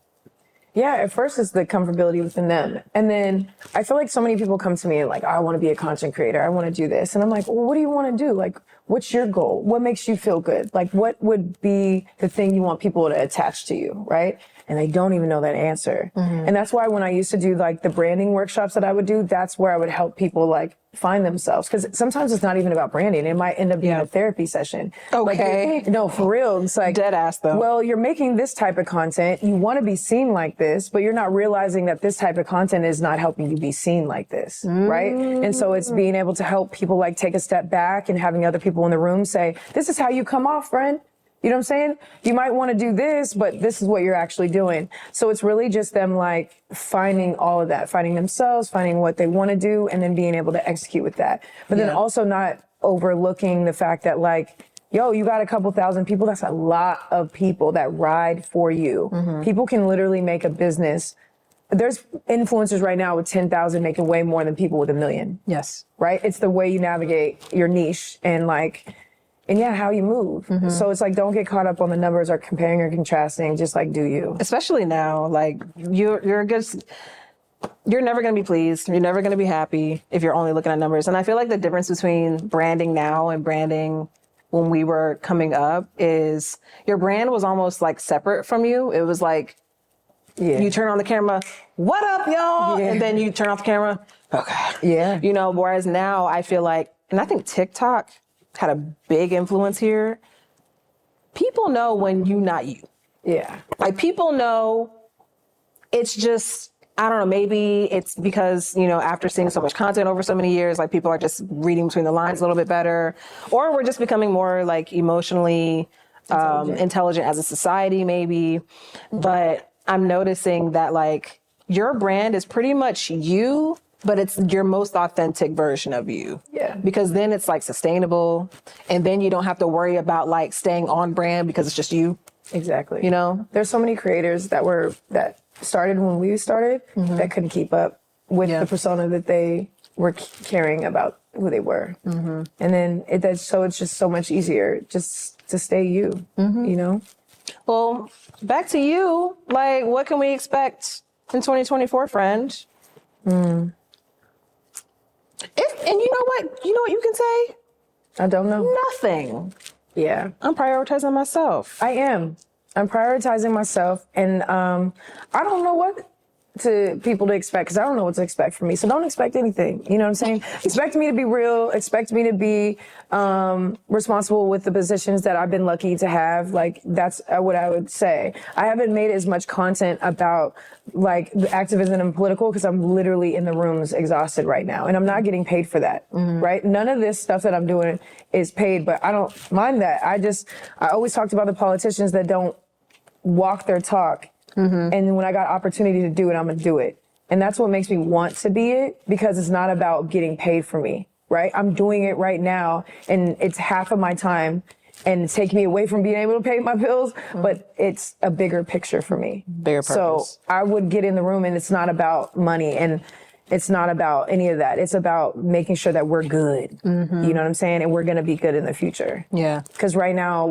Yeah, at first it's the comfortability within them. And then I feel like so many people come to me like, I want to be a content creator. I want to do this. And I'm like, well, what do you want to do? Like, what's your goal? What makes you feel good? Like, what would be the thing you want people to attach to you, right? and they don't even know that answer. And that's why when I used to do like the branding workshops that I would do, that's where I would help people like find themselves. Because sometimes it's not even about branding. It might end up being a therapy session. Okay. Like, no, for real. It's like, Dead ass though. well, you're making this type of content. You want to be seen like this, but you're not realizing that this type of content is not helping you be seen like this. Right. And so it's being able to help people like take a step back and having other people in the room say, this is how you come off, friend. You know what I'm saying? You might want to do this, but this is what you're actually doing. So it's really just them like finding all of that, finding themselves, finding what they want to do, and then being able to execute with that. But then also not overlooking the fact that like, yo, you got a couple thousand people. That's a lot of people that ride for you. People can literally make a business. There's influencers right now with 10,000 making way more than people with 1 million. Yes. Right? It's the way you navigate your niche and like, and yeah, how you move. So it's like, don't get caught up on the numbers or comparing or contrasting. Just like, do you? Especially now, like you're never going to be pleased. You're never going to be happy if you're only looking at numbers. And I feel like the difference between branding now and branding when we were coming up is your brand was almost like separate from you. It was like, you turn on the camera, what up, y'all? And then you turn off the camera. Okay. You know, whereas now I feel like, and I think TikTok had a big influence here. People know when you not you. Like people know it's just, I don't know, maybe it's because, you know, after seeing so much content over so many years, like people are just reading between the lines a little bit better, or we're just becoming more like emotionally intelligent as a society maybe. But I'm noticing that like your brand is pretty much you, but it's your most authentic version of you. Because then it's like sustainable, and then you don't have to worry about like staying on brand because it's just you. Exactly. You know, there's so many creators that started when we started that couldn't keep up with the persona that they were carrying about who they were. And then it's just so much easier just to stay you, you know? Well, back to you. Like, what can we expect in 2024, friend? And you know what? You know what you can say? I don't know. Nothing. Yeah. I'm prioritizing myself. I am. I'm prioritizing myself, and I don't know what people to expect, because I don't know what to expect from me. So don't expect anything. You know what I'm saying? Expect me to be real. Expect me to be responsible with the positions that I've been lucky to have. Like, that's what I would say. I haven't made as much content about like the activism and political because I'm literally in the rooms exhausted right now, and I'm not getting paid for that. Right? None of this stuff that I'm doing is paid, but I don't mind that. I always talked about the politicians that don't walk their talk. And then when I got opportunity to do it, I'm gonna do it. And that's what makes me want to be it, because it's not about getting paid for me, right? I'm doing it right now, and it's half of my time, and it's taking me away from being able to pay my bills, but it's a bigger picture for me. Bigger purpose. So I would get in the room, and it's not about money, and it's not about any of that. It's about making sure that we're good. You know what I'm saying? And we're gonna be good in the future. Because right now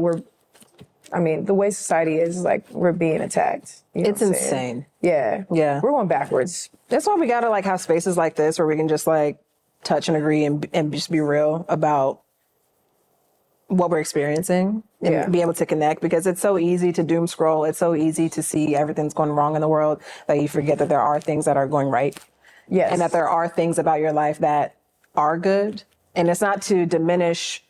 the way society is, like, we're being attacked. You know It's insane. Yeah. We're going backwards. That's why we gotta like have spaces like this where we can just like touch and agree and just be real about what we're experiencing and be able to connect, because it's so easy to doom scroll. It's so easy to see everything's going wrong in the world that you forget that there are things that are going right. And that there are things about your life that are good. And it's not to diminish,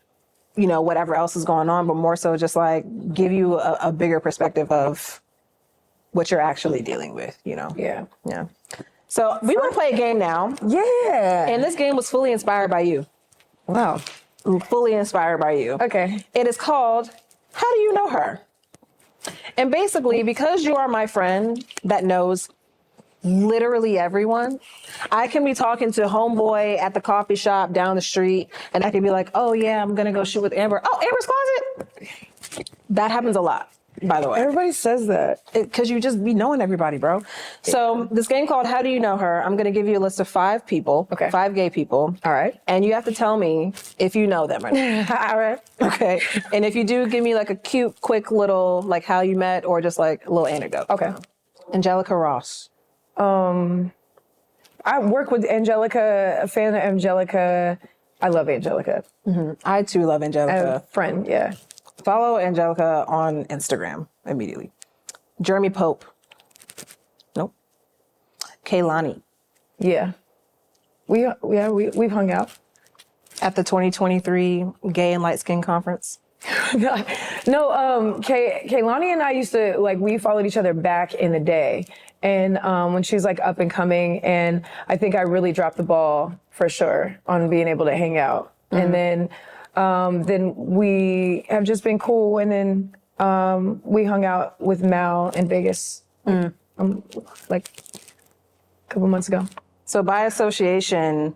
you know, whatever else is going on, but more so just like give you a bigger perspective of what you're actually dealing with, you know? Yeah. So we want to play a game now. And this game was fully inspired by you. Wow. Fully inspired by you. Okay. It is called, How Do You Know Her? And basically, because you are my friend that knows literally everyone, I can be talking to homeboy at the coffee shop down the street, and I can be like, oh yeah, I'm gonna go shoot with Amber. Oh, Amber's Closet. That happens a lot, by the way. Everybody says that. Because you just be knowing everybody, bro. So this game called How Do You Know Her? I'm gonna give you a list of 5 people, 5 gay people. All right. And you have to tell me if you know them or not. All right. Okay. And if you do, give me like a cute, quick little, like how you met, or just like a little anecdote. Okay. Angelica Ross. I work with Angelica, a fan of Angelica. I love Angelica. I too love Angelica. A friend, yeah. Follow Angelica on Instagram immediately. Jeremy Pope. Kaylani. Yeah. We've hung out. At the 2023 Gay and Light Skin Conference. No, Kaylani and I used to, like, we followed each other back in the day. And when she was like up and coming, and I think I really dropped the ball for sure on being able to hang out. And then we have just been cool. And then we hung out with Mal in Vegas like a couple months ago. So by association,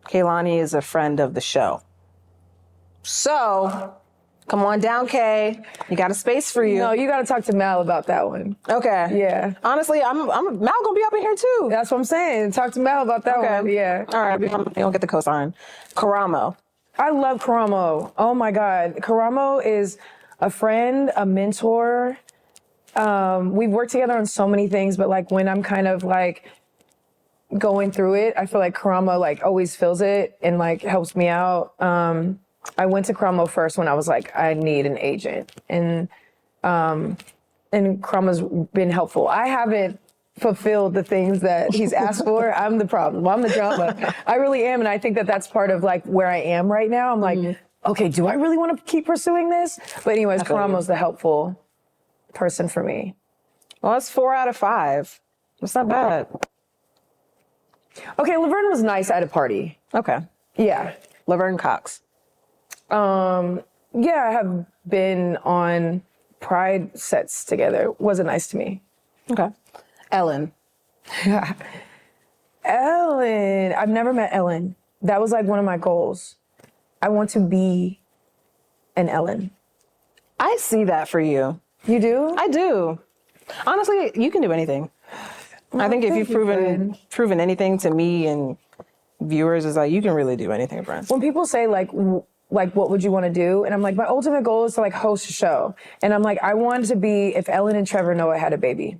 Kaylani is a friend of the show. So come on down, Kay. You got a space for you. No, you got to talk to Mal about that one. Okay. Yeah. Honestly, I'm Mal gonna be up in here too. That's what I'm saying. Talk to Mal about that one. Yeah. All right. We don't get the cosign. Karamo. I love Karamo. Oh my God. Karamo is a friend, a mentor. We've worked together on so many things, but like when I'm kind of like going through it, I feel like Karamo like always feels it and like helps me out. I went to Karamo first when I was like, I need an agent. And Karamo's been helpful. I haven't fulfilled the things that he's asked for. I'm the problem. I'm the drama. I really am. And I think that that's part of like where I am right now. I'm like, okay, do I really want to keep pursuing this? But anyways, Karamo's the helpful person for me. Well, that's 4 out of 5. That's not bad. Okay, Laverne was nice at a party. Okay. Yeah. Laverne Cox. Yeah, I have been on Pride sets together. Wasn't nice to me. Okay. Ellen. Ellen. I've never met Ellen. That was like one of my goals. I want to be an Ellen. I see that for you. You do? I do. Honestly, you can do anything. I think if you've proven anything to me and viewers is like, you can really do anything, friends. When people say like, what would you want to do? And I'm like, my ultimate goal is to like host a show. And I'm like, I want to be if Ellen and Trevor Noah had a baby.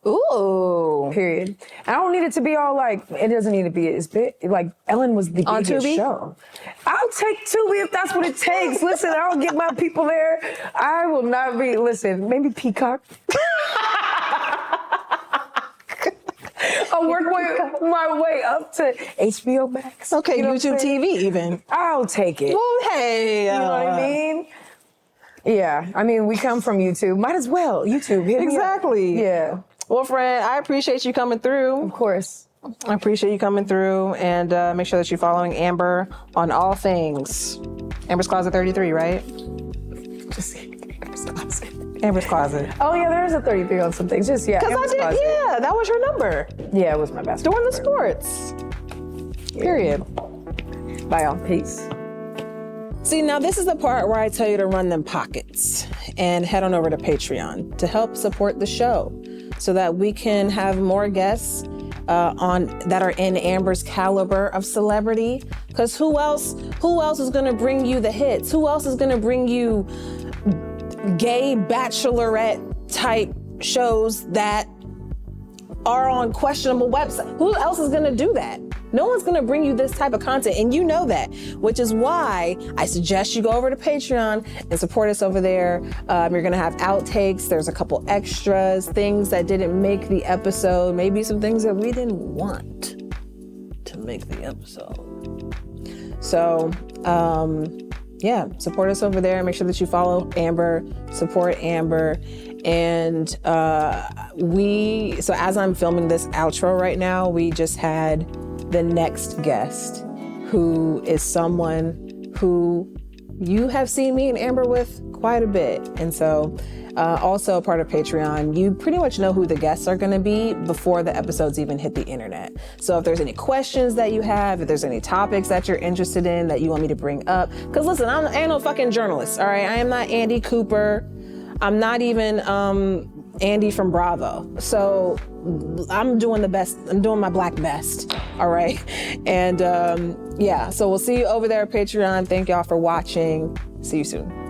Ooh. Period. I don't need it to be all like, it doesn't need to be as big. Like, Ellen was the biggest show. I'll take Tubi if that's what it takes. Listen, I'll get my people there. I will not be, listen, maybe Peacock. I'll work my way up to HBO Max. Okay, you know YouTube TV even. I'll take it. Well, hey. You know what I mean? Yeah, I mean, we come from YouTube. Might as well. YouTube. Hit me up. Exactly. Yeah. Well, friend, I appreciate you coming through. Of course. I appreciate you coming through, and make sure that you're following Amber on all things. AmbersCloset 33, right? Just AmbersCloset. AmbersCloset. Oh yeah, there is a 33 on some things. Just Because I did, yeah, that was your number. Yeah, it was my best. During the sports. Period. Bye, y'all. Peace. See, now this is the part where I tell you to run them pockets and head on over to Patreon to help support the show so that we can have more guests that are in Amber's caliber of celebrity. Because who else is going to bring you the hits? Who else is going to bring you gay bachelorette type shows that are on questionable websites? Who else is going to do that? No one's going to bring you this type of content, and you know that, which is why I suggest you go over to Patreon and support us over there. You're going to have outtakes. There's a couple extras, things that didn't make the episode, maybe some things that we didn't want to make the episode. So, yeah, support us over there. Make sure that you follow Amber, support Amber. And so as I'm filming this outro right now, we just had the next guest, who is someone who you have seen me and Amber with quite a bit. And so also a part of Patreon, you pretty much know who the guests are gonna be before the episodes even hit the internet. So if there's any questions that you have, if there's any topics that you're interested in that you want me to bring up, because listen, I ain't no fucking journalist, all right? I am not Andy Cooper. I'm not even Andy from Bravo. So I'm doing the best. I'm doing my black best. All right. And yeah, so we'll see you over there at Patreon. Thank y'all for watching. See you soon.